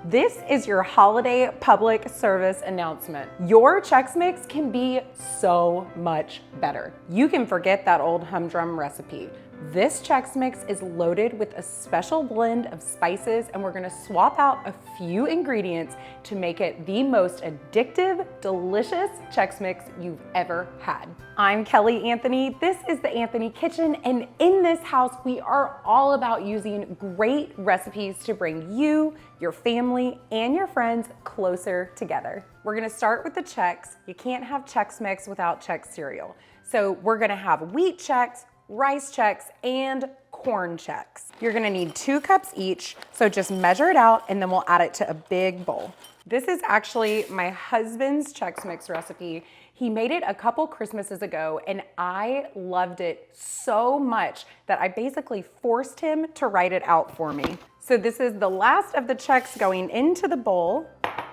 This is your holiday public service announcement. Your Chex Mix can be so much better. You can forget that old humdrum recipe. This Chex Mix is loaded with a special blend of spices, and we're gonna swap out a few ingredients to make it the most addictive, delicious Chex Mix you've ever had. I'm Kelly Anthony, this is the Anthony Kitchen, and in this house, we are all about using great recipes to bring you, your family, and your friends closer together. We're gonna start with the Chex. You can't have Chex Mix without Chex cereal. So we're gonna have Wheat Chex, Rice Chex, and Corn Chex. You're gonna need 2 cups each, so just measure it out and then we'll add it to a big bowl. This is actually my husband's Chex Mix recipe. He made it a couple Christmases ago and I loved it so much that I basically forced him to write it out for me. So this is the last of the Chex going into the bowl.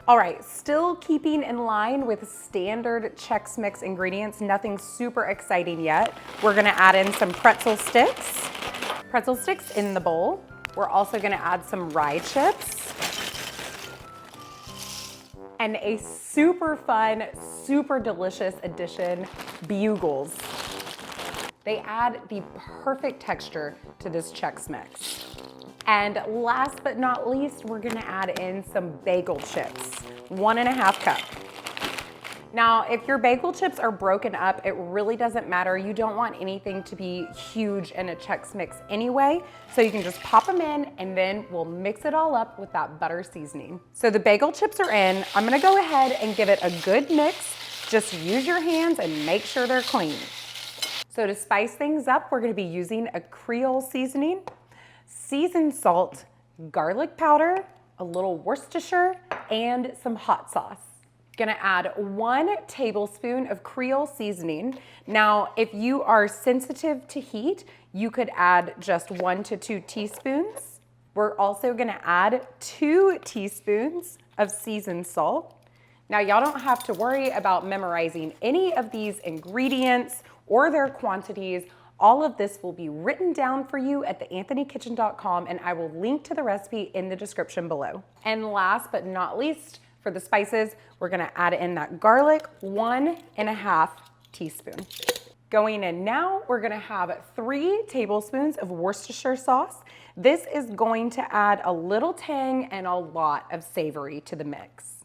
All right, still keeping in line with standard Chex Mix ingredients, nothing super exciting yet. We're gonna add in some pretzel sticks. Pretzel sticks in the bowl. We're also gonna add some rye chips. And a super fun, super delicious addition, Bugles. They add the perfect texture to this Chex Mix. And last but not least, we're gonna add in some bagel chips, 1.5 cups. Now, if your bagel chips are broken up, it really doesn't matter. You don't want anything to be huge in a Chex Mix anyway, so you can just pop them in and then we'll mix it all up with that butter seasoning. So the bagel chips are in. I'm gonna go ahead and give it a good mix. Just use your hands and make sure they're clean. So to spice things up, we're gonna be using a Creole Seasoning, seasoned salt, garlic powder, a little Worcestershire, and some hot sauce. Gonna add 1 tablespoon of Creole Seasoning. Now, if you are sensitive to heat, you could add just 1 to 2 teaspoons. We're also gonna add 2 teaspoons of seasoned salt. Now, y'all don't have to worry about memorizing any of these ingredients or their quantities. All of this will be written down for you at theanthonykitchen.com, and I will link to the recipe in the description below. And last but not least, for the spices, we're gonna add in that garlic, 1.5 teaspoons. Going in now, we're gonna have 3 tablespoons of Worcestershire sauce. This is going to add a little tang and a lot of savory to the mix.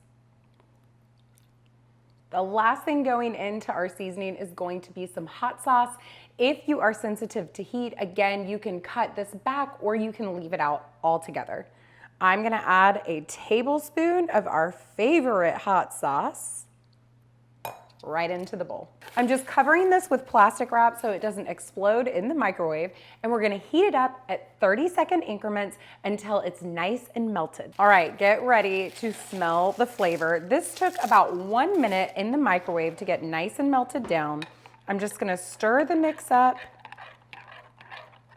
The last thing going into our seasoning is going to be some hot sauce. If you are sensitive to heat, again, you can cut this back or you can leave it out altogether. I'm gonna add a tablespoon of our favorite hot sauce right into the bowl. I'm just covering this with plastic wrap so it doesn't explode in the microwave, and we're gonna heat it up at 30-second increments until it's nice and melted. All right, get ready to smell the flavor. This took about 1 minute in the microwave to get nice and melted down. I'm just gonna stir the mix up.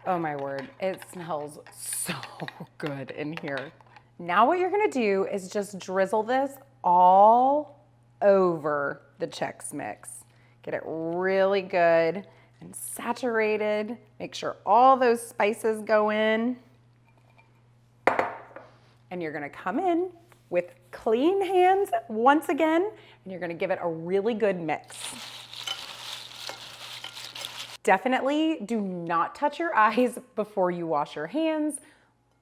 Oh my word, it smells so good in here. Now what you're gonna do is just drizzle this all over the Chex Mix. Get it really good and saturated. Make sure all those spices go in. And you're gonna come in with clean hands once again, and you're gonna give it a really good mix. Definitely do not touch your eyes before you wash your hands.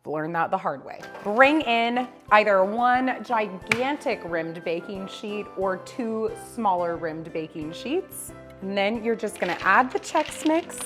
Learn that the hard way. Bring in either 1 gigantic rimmed baking sheet or 2 smaller rimmed baking sheets. And then you're just gonna add the Chex Mix.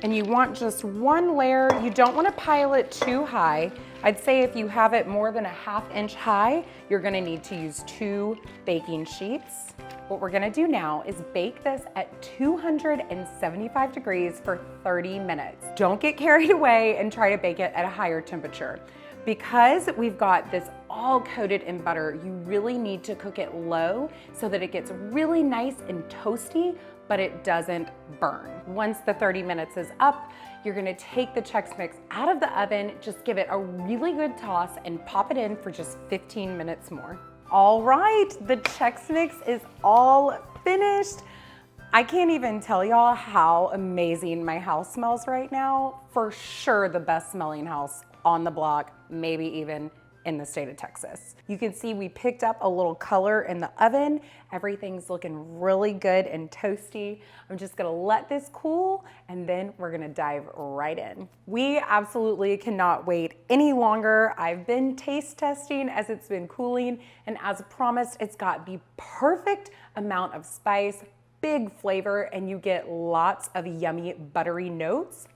And you want just 1 layer. You don't wanna pile it too high. I'd say if you have it more than a 1/2 inch high, you're gonna need to use 2 baking sheets. What we're gonna do now is bake this at 275 degrees for 30 minutes. Don't get carried away and try to bake it at a higher temperature. Because we've got this all coated in butter, you really need to cook it low so that it gets really nice and toasty, but it doesn't burn. Once the 30 minutes is up, you're gonna take the Chex Mix out of the oven, just give it a really good toss and pop it in for just 15 minutes more. All right, the Chex Mix is all finished. I can't even tell y'all how amazing my house smells right now. For sure the best smelling house on the block, maybe even in the state of Texas. You can see we picked up a little color in the oven. Everything's looking really good and toasty. I'm just gonna let this cool and then we're gonna dive right in. We absolutely cannot wait any longer. I've been taste testing as it's been cooling, and as promised, it's got the perfect amount of spice, big flavor, and you get lots of yummy buttery notes.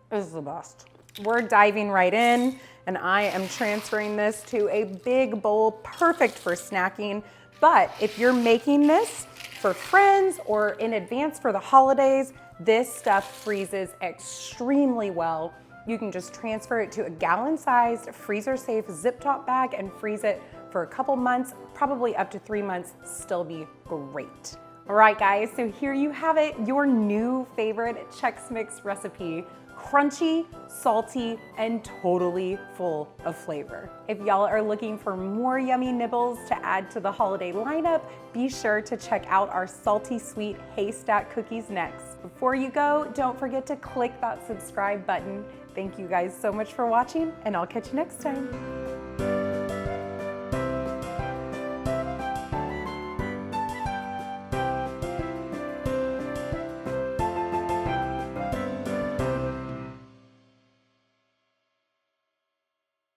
This is the best. We're diving right in, and I am transferring this to a big bowl, perfect for snacking. But if you're making this for friends or in advance for the holidays, this stuff freezes extremely well. You can just transfer it to a gallon-sized, freezer-safe zip-top bag and freeze it for a couple months, probably up to 3 months, still be great. All right, guys, so here you have it, your new favorite Chex Mix recipe. Crunchy, salty, and totally full of flavor. If y'all are looking for more yummy nibbles to add to the holiday lineup, be sure to check out our salty sweet haystack cookies next. Before you go, don't forget to click that subscribe button. Thank you guys so much for watching, and I'll catch you next time.